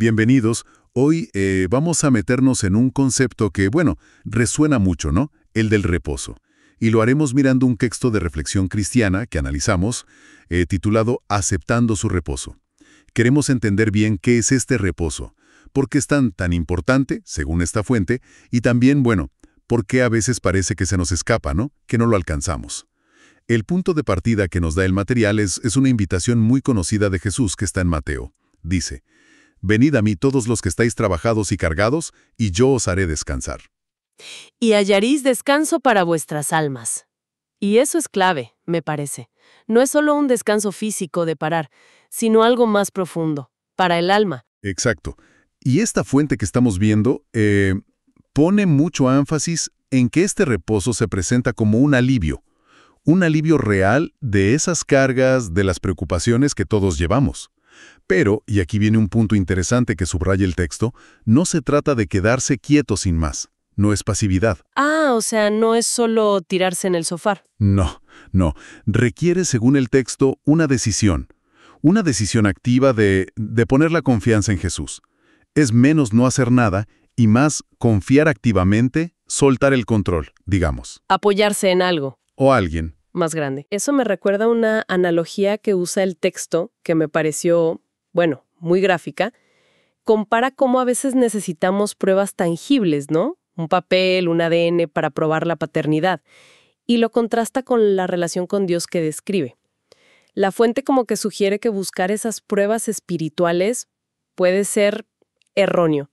Bienvenidos. Hoy vamos a meternos en un concepto que, bueno, resuena mucho, ¿no? El del reposo. Y lo haremos mirando un texto de reflexión cristiana que analizamos, titulado Aceptando su reposo. Queremos entender bien qué es este reposo, por qué es tan importante, según esta fuente, y también, bueno, por qué a veces parece que se nos escapa, ¿no? Que no lo alcanzamos. El punto de partida que nos da el material es una invitación muy conocida de Jesús que está en Mateo. Dice: «Venid a mí todos los que estáis trabajados y cargados, y yo os haré descansar». Y hallaréis descanso para vuestras almas. Y eso es clave, me parece. No es solo un descanso físico de parar, sino algo más profundo, para el alma. Exacto. Y esta fuente que estamos viendo pone mucho énfasis en que este reposo se presenta como un alivio real de esas cargas, de las preocupaciones que todos llevamos. Pero, y aquí viene un punto interesante que subraya el texto, no se trata de quedarse quieto sin más. No es pasividad. O sea, no es solo tirarse en el sofá. No. Requiere, según el texto, una decisión. Una decisión activa de poner la confianza en Jesús. Es menos no hacer nada y más confiar activamente, soltar el control, digamos. Apoyarse en algo O alguien. más grande. Eso me recuerda a una analogía que usa el texto que me pareció, bueno, muy gráfica. Compara cómo a veces necesitamos pruebas tangibles, ¿no? Un papel, un ADN para probar la paternidad. Y lo contrasta con la relación con Dios que describe. La fuente como que sugiere que buscar esas pruebas espirituales puede ser erróneo.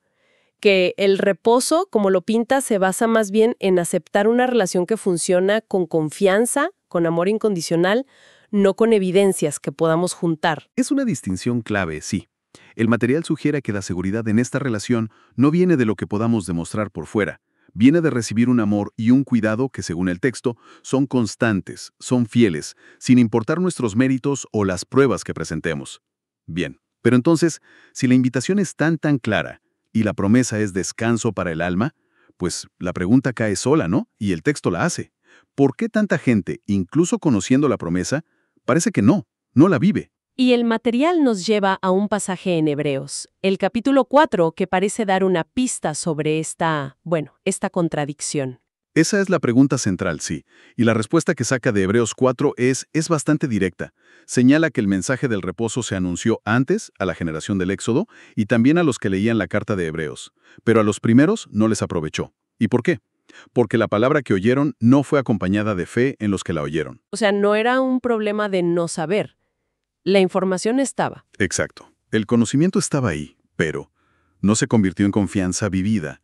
Que el reposo, como lo pinta, se basa más bien en aceptar una relación que funciona con confianza, con amor incondicional, no con evidencias que podamos juntar. Es una distinción clave, sí. El material sugiere que la seguridad en esta relación no viene de lo que podamos demostrar por fuera. Viene de recibir un amor y un cuidado que, según el texto, son constantes, son fieles, sin importar nuestros méritos o las pruebas que presentemos. Bien, pero entonces, si la invitación es tan clara y la promesa es descanso para el alma, pues la pregunta cae sola, ¿no? Y el texto la hace. ¿Por qué tanta gente, incluso conociendo la promesa, parece que no la vive? Y el material nos lleva a un pasaje en Hebreos, el capítulo 4, que parece dar una pista sobre esta contradicción. Esa es la pregunta central, sí. Y la respuesta que saca de Hebreos 4 es bastante directa. Señala que el mensaje del reposo se anunció antes a la generación del Éxodo y también a los que leían la carta de Hebreos. Pero a los primeros no les aprovechó. ¿Y por qué? Porque la palabra que oyeron no fue acompañada de fe en los que la oyeron. O sea, no era un problema de no saber. La información estaba. Exacto. El conocimiento estaba ahí, pero no se convirtió en confianza vivida.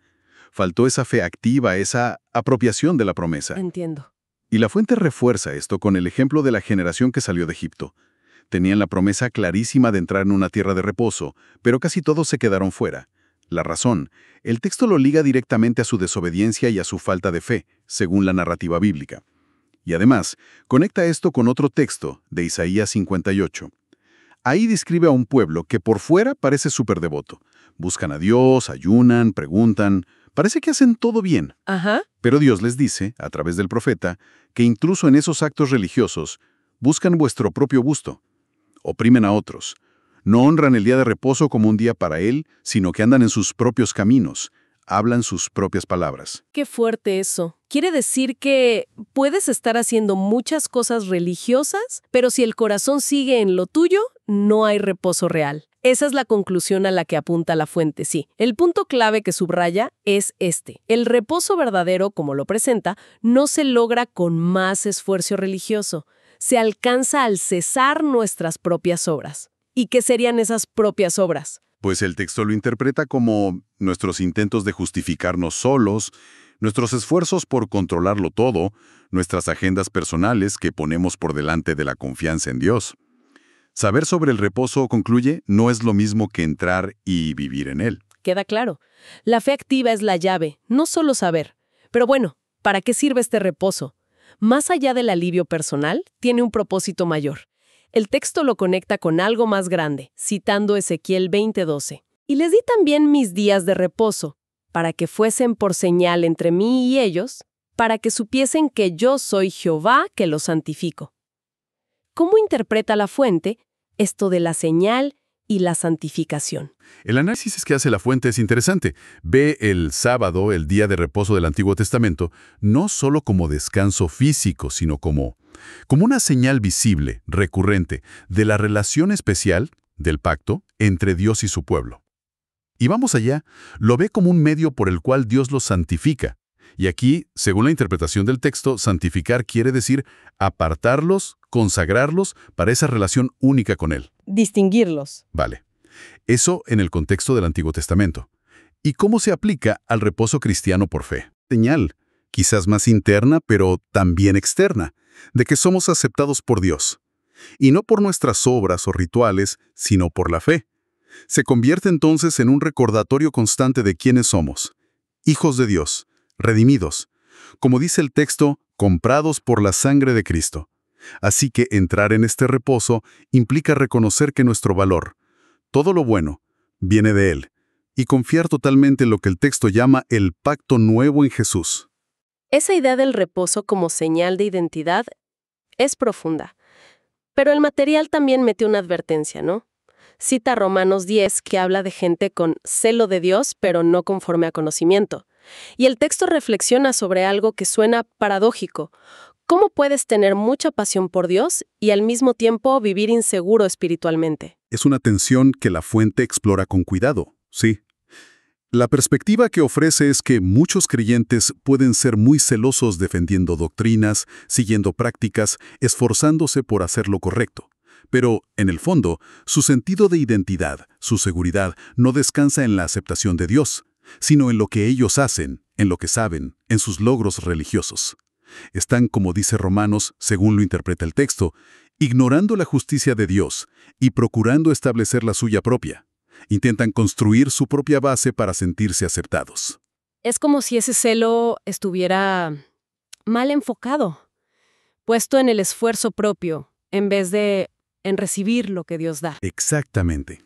Faltó esa fe activa, esa apropiación de la promesa. Entiendo. Y la fuente refuerza esto con el ejemplo de la generación que salió de Egipto. Tenían la promesa clarísima de entrar en una tierra de reposo, pero casi todos se quedaron fuera. La razón, el texto lo liga directamente a su desobediencia y a su falta de fe, según la narrativa bíblica. Y además, conecta esto con otro texto de Isaías 58. Ahí describe a un pueblo que por fuera parece súper devoto. Buscan a Dios, ayunan, preguntan. Parece que hacen todo bien. Ajá. Pero Dios les dice, a través del profeta, que incluso en esos actos religiosos buscan vuestro propio gusto. Oprimen a otros. No honran el día de reposo como un día para Él, sino que andan en sus propios caminos. Hablan sus propias palabras. Qué fuerte eso. Quiere decir que puedes estar haciendo muchas cosas religiosas, pero si el corazón sigue en lo tuyo, no hay reposo real. Esa es la conclusión a la que apunta la fuente, sí. El punto clave que subraya es este. El reposo verdadero, como lo presenta, no se logra con más esfuerzo religioso. Se alcanza al cesar nuestras propias obras. ¿Y qué serían esas propias obras? Pues el texto lo interpreta como nuestros intentos de justificarnos solos, nuestros esfuerzos por controlarlo todo, nuestras agendas personales que ponemos por delante de la confianza en Dios. Saber sobre el reposo, concluye, no es lo mismo que entrar y vivir en él. Queda claro. La fe activa es la llave, no solo saber. Pero bueno, ¿para qué sirve este reposo? Más allá del alivio personal, tiene un propósito mayor. El texto lo conecta con algo más grande, citando Ezequiel 20:12. Y les di también mis días de reposo, para que fuesen por señal entre mí y ellos, para que supiesen que yo soy Jehová que los santifico. ¿Cómo interpreta la fuente esto de la señal y la santificación. El análisis que hace la fuente es interesante. Ve el sábado, el día de reposo del Antiguo Testamento, no solo como descanso físico, sino como una señal visible, recurrente, de la relación especial, del pacto, entre Dios y su pueblo. Y vamos allá, lo ve como un medio por el cual Dios los santifica. Y aquí, según la interpretación del texto, santificar quiere decir apartarlos, consagrarlos para esa relación única con Él. Distinguirlos. Vale. Eso en el contexto del Antiguo Testamento. ¿Y cómo se aplica al reposo cristiano por fe? Señal, quizás más interna, pero también externa, de que somos aceptados por Dios. Y no por nuestras obras o rituales, sino por la fe. Se convierte entonces en un recordatorio constante de quiénes somos. Hijos de Dios, redimidos. Como dice el texto, comprados por la sangre de Cristo. Así que entrar en este reposo implica reconocer que nuestro valor, todo lo bueno, viene de Él, y confiar totalmente en lo que el texto llama el pacto nuevo en Jesús. Esa idea del reposo como señal de identidad es profunda. Pero el material también mete una advertencia, ¿no? Cita Romanos 10, que habla de gente con celo de Dios, pero no conforme a conocimiento. Y el texto reflexiona sobre algo que suena paradójico. ¿Cómo puedes tener mucha pasión por Dios y al mismo tiempo vivir inseguro espiritualmente? Es una tensión que la fuente explora con cuidado, sí. La perspectiva que ofrece es que muchos creyentes pueden ser muy celosos defendiendo doctrinas, siguiendo prácticas, esforzándose por hacer lo correcto. Pero, en el fondo, su sentido de identidad, su seguridad, no descansa en la aceptación de Dios, sino en lo que ellos hacen, en lo que saben, en sus logros religiosos. Están, como dice Romanos, según lo interpreta el texto, ignorando la justicia de Dios y procurando establecer la suya propia. Intentan construir su propia base para sentirse aceptados. Es como si ese celo estuviera mal enfocado, puesto en el esfuerzo propio, en vez de en recibir lo que Dios da. Exactamente.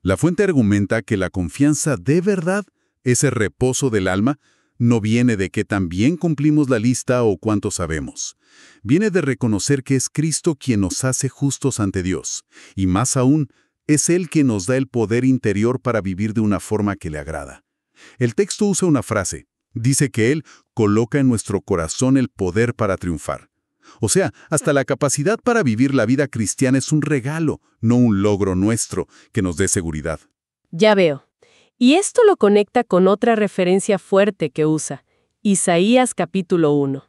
La fuente argumenta que la confianza de verdad, ese reposo del alma, no viene de que tan bien cumplimos la lista o cuánto sabemos. Viene de reconocer que es Cristo quien nos hace justos ante Dios, y más aún, es Él quien nos da el poder interior para vivir de una forma que le agrada. El texto usa una frase. Dice que Él coloca en nuestro corazón el poder para triunfar. O sea, hasta la capacidad para vivir la vida cristiana es un regalo, no un logro nuestro que nos dé seguridad. Ya veo. Y esto lo conecta con otra referencia fuerte que usa, Isaías capítulo 1.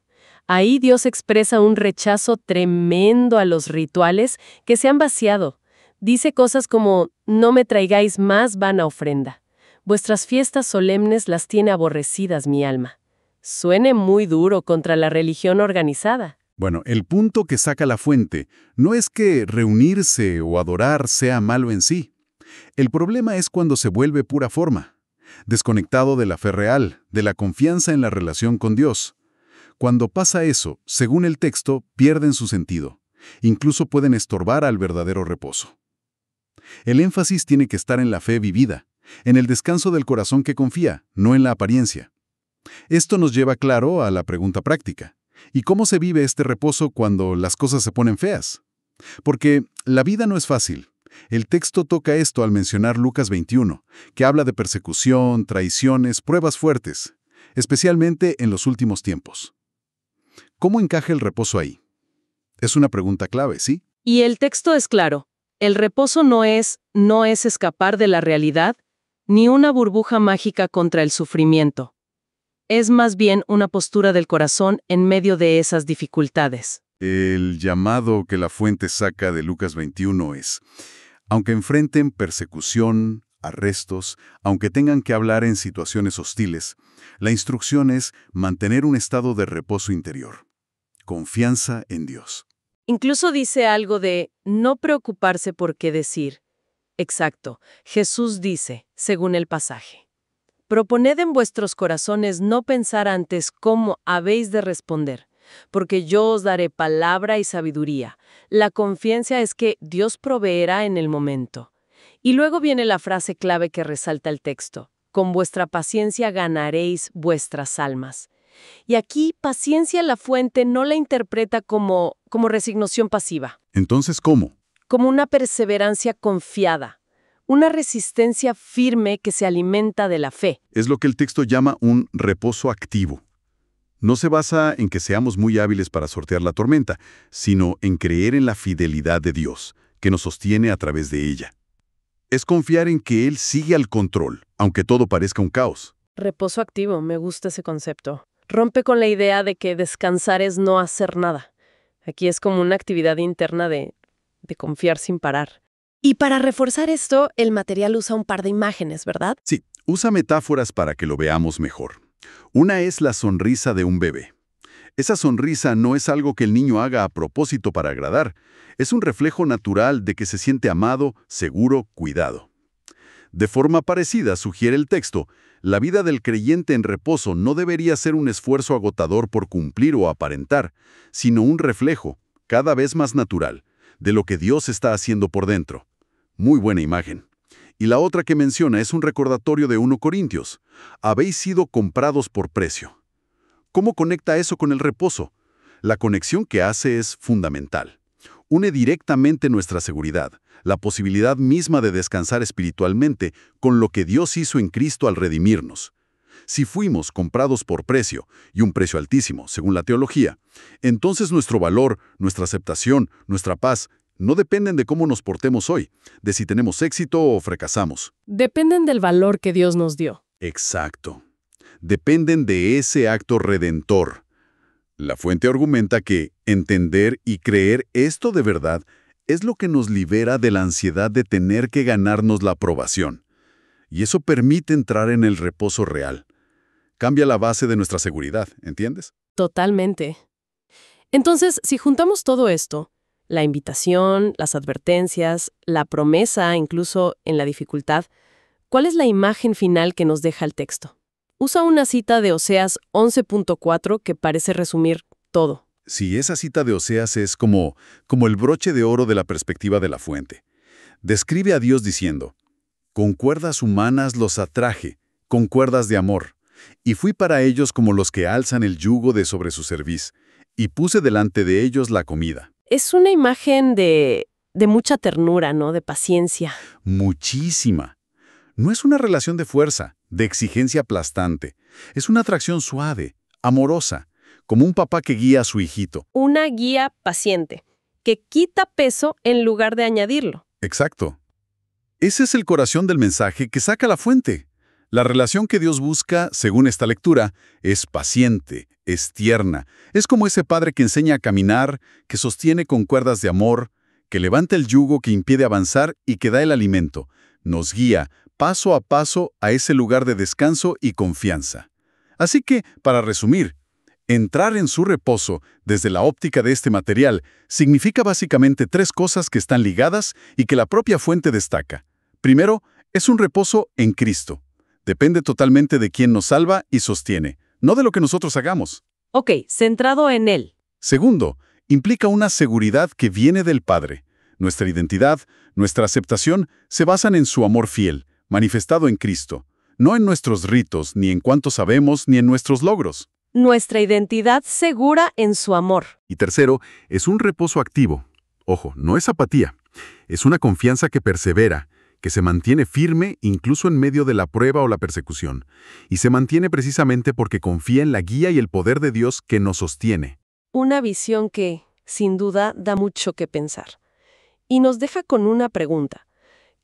Ahí Dios expresa un rechazo tremendo a los rituales que se han vaciado. Dice cosas como, no me traigáis más vana ofrenda. Vuestras fiestas solemnes las tiene aborrecidas mi alma. Suene muy duro contra la religión organizada. Bueno, el punto que saca la fuente no es que reunirse o adorar sea malo en sí. El problema es cuando se vuelve pura forma, desconectado de la fe real, de la confianza en la relación con Dios. Cuando pasa eso, según el texto, pierden su sentido. Incluso pueden estorbar al verdadero reposo. El énfasis tiene que estar en la fe vivida, en el descanso del corazón que confía, no en la apariencia. Esto nos lleva, claro, a la pregunta práctica. ¿Y cómo se vive este reposo cuando las cosas se ponen feas? Porque la vida no es fácil. El texto toca esto al mencionar Lucas 21, que habla de persecución, traiciones, pruebas fuertes, especialmente en los últimos tiempos. ¿Cómo encaja el reposo ahí? Es una pregunta clave, ¿sí? Y el texto es claro. El reposo no es escapar de la realidad, ni una burbuja mágica contra el sufrimiento. Es más bien una postura del corazón en medio de esas dificultades. El llamado que la fuente saca de Lucas 21 es: aunque enfrenten persecución, arrestos, aunque tengan que hablar en situaciones hostiles, la instrucción es mantener un estado de reposo interior. Confianza en Dios. Incluso dice algo de no preocuparse por qué decir. Exacto, Jesús dice, según el pasaje: proponed en vuestros corazones no pensar antes cómo habéis de responder, porque yo os daré palabra y sabiduría. La confianza es que Dios proveerá en el momento. Y luego viene la frase clave que resalta el texto: con vuestra paciencia ganaréis vuestras almas. Y aquí, paciencia la fuente no la interpreta como resignación pasiva. Entonces, ¿cómo? como una perseverancia confiada, una resistencia firme que se alimenta de la fe. Es lo que el texto llama un reposo activo. No se basa en que seamos muy hábiles para sortear la tormenta, sino en creer en la fidelidad de Dios, que nos sostiene a través de ella. Es confiar en que Él sigue al control, aunque todo parezca un caos. Reposo activo, me gusta ese concepto. Rompe con la idea de que descansar es no hacer nada. Aquí es como una actividad interna de confiar sin parar. Y para reforzar esto, el material usa un par de imágenes, ¿verdad? Sí, usa metáforas para que lo veamos mejor. Una es la sonrisa de un bebé. Esa sonrisa no es algo que el niño haga a propósito para agradar. Es un reflejo natural de que se siente amado, seguro, cuidado. De forma parecida, sugiere el texto, la vida del creyente en reposo no debería ser un esfuerzo agotador por cumplir o aparentar, sino un reflejo, cada vez más natural, de lo que Dios está haciendo por dentro. Muy buena imagen. Y la otra que menciona es un recordatorio de 1 Corintios. Habéis sido comprados por precio. ¿Cómo conecta eso con el reposo? La conexión que hace es fundamental. Une directamente nuestra seguridad, la posibilidad misma de descansar espiritualmente con lo que Dios hizo en Cristo al redimirnos. Si fuimos comprados por precio, y un precio altísimo, según la teología, entonces nuestro valor, nuestra aceptación, nuestra paz, no dependen de cómo nos portemos hoy, de si tenemos éxito o fracasamos. Dependen del valor que Dios nos dio. Exacto. Dependen de ese acto redentor. La fuente argumenta que entender y creer esto de verdad es lo que nos libera de la ansiedad de tener que ganarnos la aprobación. Y eso permite entrar en el reposo real. Cambia la base de nuestra seguridad, ¿entiendes? Totalmente. Entonces, si juntamos todo esto, la invitación, las advertencias, la promesa, incluso en la dificultad, ¿cuál es la imagen final que nos deja el texto? Usa una cita de Oseas 11.4 que parece resumir todo. Sí, esa cita de Oseas es como el broche de oro de la perspectiva de la fuente. Describe a Dios diciendo, «Con cuerdas humanas los atraje, con cuerdas de amor, y fui para ellos como los que alzan el yugo de sobre su cerviz, y puse delante de ellos la comida». Es una imagen de mucha ternura, ¿no? De paciencia. Muchísima. No es una relación de fuerza, de exigencia aplastante. Es una atracción suave, amorosa, como un papá que guía a su hijito. Una guía paciente, que quita peso en lugar de añadirlo. Exacto. Ese es el corazón del mensaje que saca la fuente. La relación que Dios busca, según esta lectura, es paciente, es tierna. Es como ese padre que enseña a caminar, que sostiene con cuerdas de amor, que levanta el yugo que impide avanzar y que da el alimento. Nos guía paso a paso a ese lugar de descanso y confianza. Así que, para resumir, entrar en su reposo desde la óptica de este material significa básicamente 3 cosas que están ligadas y que la propia fuente destaca. Primero, es un reposo en Cristo. Depende totalmente de quien nos salva y sostiene, no de lo que nosotros hagamos. Ok, centrado en Él. Segundo, implica una seguridad que viene del Padre. Nuestra identidad, nuestra aceptación se basan en su amor fiel, manifestado en Cristo, no en nuestros ritos, ni en cuánto sabemos, ni en nuestros logros. Nuestra identidad segura en su amor. Y tercero, es un reposo activo. Ojo, no es apatía. Es una confianza que persevera, que se mantiene firme incluso en medio de la prueba o la persecución. Y se mantiene precisamente porque confía en la guía y el poder de Dios que nos sostiene. Una visión que, sin duda, da mucho que pensar. Y nos deja con una pregunta,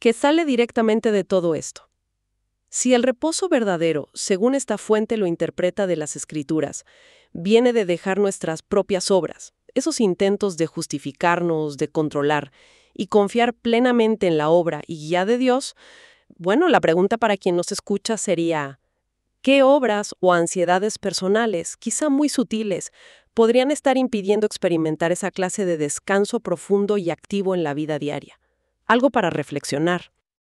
que sale directamente de todo esto. Si el reposo verdadero, según esta fuente lo interpreta de las Escrituras, viene de dejar nuestras propias obras, esos intentos de justificarnos, de controlar, y confiar plenamente en la obra y guía de Dios, bueno, la pregunta para quien nos escucha sería, ¿qué obras o ansiedades personales, quizá muy sutiles, podrían estar impidiendo experimentar esa clase de descanso profundo y activo en la vida diaria? Algo para reflexionar.